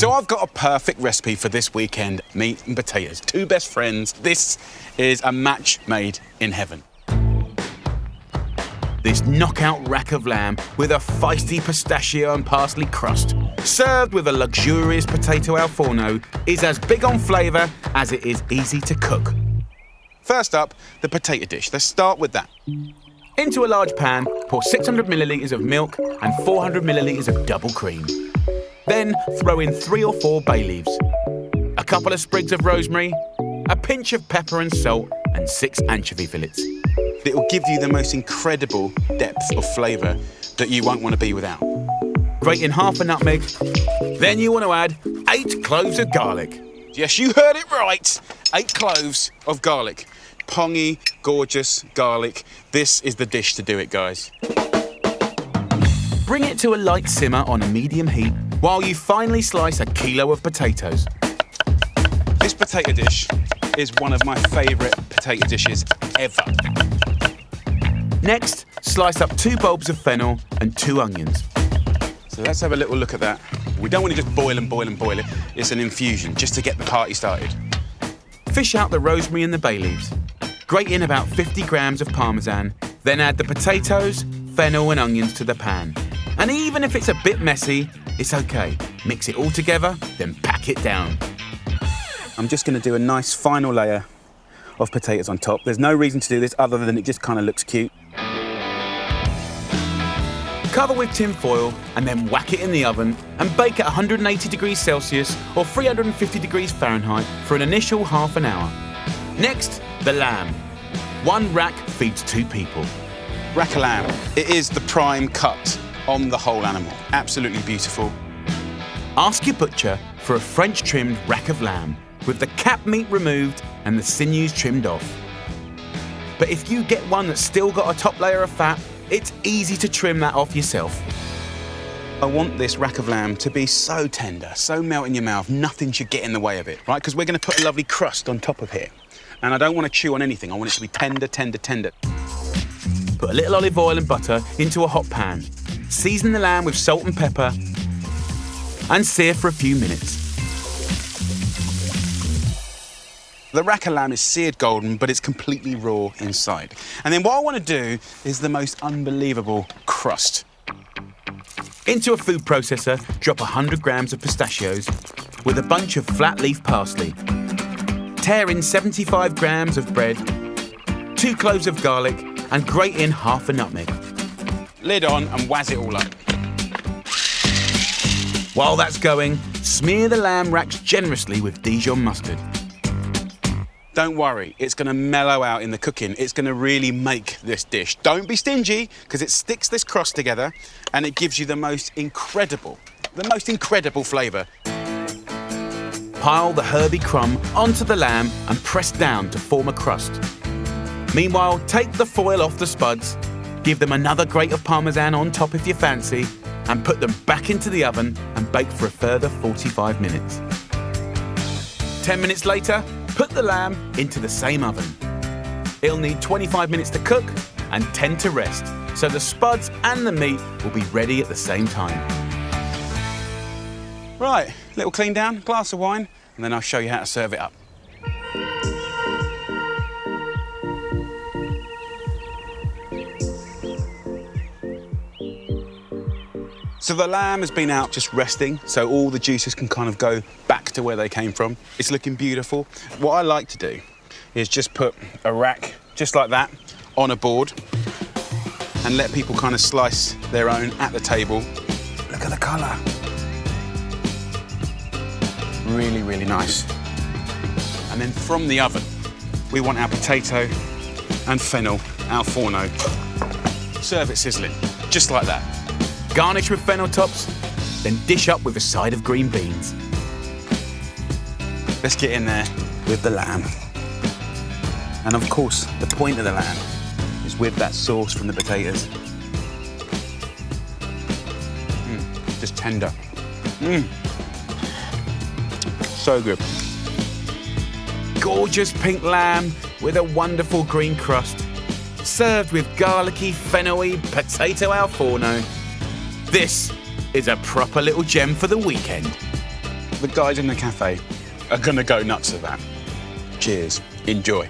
So I've got a perfect recipe for this weekend, meat and potatoes. Two best friends. This is a match made in heaven. This knockout rack of lamb with a feisty pistachio and parsley crust, served with a luxurious potato al forno, is as big on flavour as it is easy to cook. First up, the potato dish. Let's start with that. Into a large pan, pour 600 millilitres of milk and 400 millilitres of double cream. Then throw in 3 or 4 bay leaves, a couple of sprigs of rosemary, a pinch of pepper and salt, and 6 anchovy fillets. It will give you the most incredible depth of flavour that you won't want to be without. Grate in half a nutmeg. Then you want to add 8 cloves of garlic. Yes, you heard it right. 8 cloves of garlic. Pongy, gorgeous garlic. This is the dish to do it, guys. Bring it to a light simmer on a medium heat while you finely slice a kilo of potatoes. This potato dish is one of my favourite potato dishes ever. Next, slice up 2 bulbs of fennel and 2 onions. So let's have a little look at that. We don't want to just boil and boil and boil it. It's an infusion, just to get the party started. Fish out the rosemary and the bay leaves. Grate in about 50 grams of parmesan, then add the potatoes, fennel and onions to the pan. And even if it's a bit messy, it's okay. Mix it all together, then pack it down. I'm just going to do a nice final layer of potatoes on top. There's no reason to do this other than it just kind of looks cute. Cover with tin foil and then whack it in the oven and bake at 180 degrees Celsius or 350 degrees Fahrenheit for an initial half an hour. Next, the lamb. 1 rack feeds 2 people. Rack of lamb. It is the prime cut on the whole animal. Absolutely beautiful. Ask your butcher for a French trimmed rack of lamb with the cap meat removed and the sinews trimmed off. But if you get one that's still got a top layer of fat, it's easy to trim that off yourself. I want this rack of lamb to be so tender, so melt in your mouth, nothing should get in the way of it, right? Because we're going to put a lovely crust on top of here. And I don't want to chew on anything. I want it to be tender, tender, tender. Put a little olive oil and butter into a hot pan. Season the lamb with salt and pepper and sear for a few minutes. The rack of lamb is seared golden, but it's completely raw inside. And then what I want to do is the most unbelievable crust. Into a food processor, drop 100 grams of pistachios with a bunch of flat leaf parsley. Tear in 75 grams of bread, 2 cloves of garlic, and grate in half a nutmeg. Lid on and wazz it all up. While that's going, smear the lamb racks generously with Dijon mustard. Don't worry, it's going to mellow out in the cooking. It's going to really make this dish. Don't be stingy, because it sticks this crust together and it gives you the most incredible flavour. Pile the herby crumb onto the lamb and press down to form a crust. Meanwhile, take the foil off the spuds, give them another grate of parmesan on top if you fancy, and put them back into the oven and bake for a further 45 minutes. 10 minutes later, put the lamb into the same oven. It'll need 25 minutes to cook and 10 to rest, so the spuds and the meat will be ready at the same time. Right, little clean down, glass of wine, and then I'll show you how to serve it up. So the lamb has been out just resting, so all the juices can kind of go back to where they came from. It's looking beautiful. What I like to do is just put a rack, just like that, on a board and let people kind of slice their own at the table. Look at the colour. Really, really nice. And then from the oven, we want our potato and fennel al forno. Serve it sizzling, just like that. Garnish with fennel tops, then dish up with a side of green beans. Let's get in there with the lamb. And of course, the point of the lamb is with that sauce from the potatoes. Just tender. So good. Gorgeous pink lamb with a wonderful green crust, served with garlicky, fennel-y potato al forno. This is a proper little gem for the weekend. the guys in the cafe are gonna go nuts for that. Cheers. Enjoy.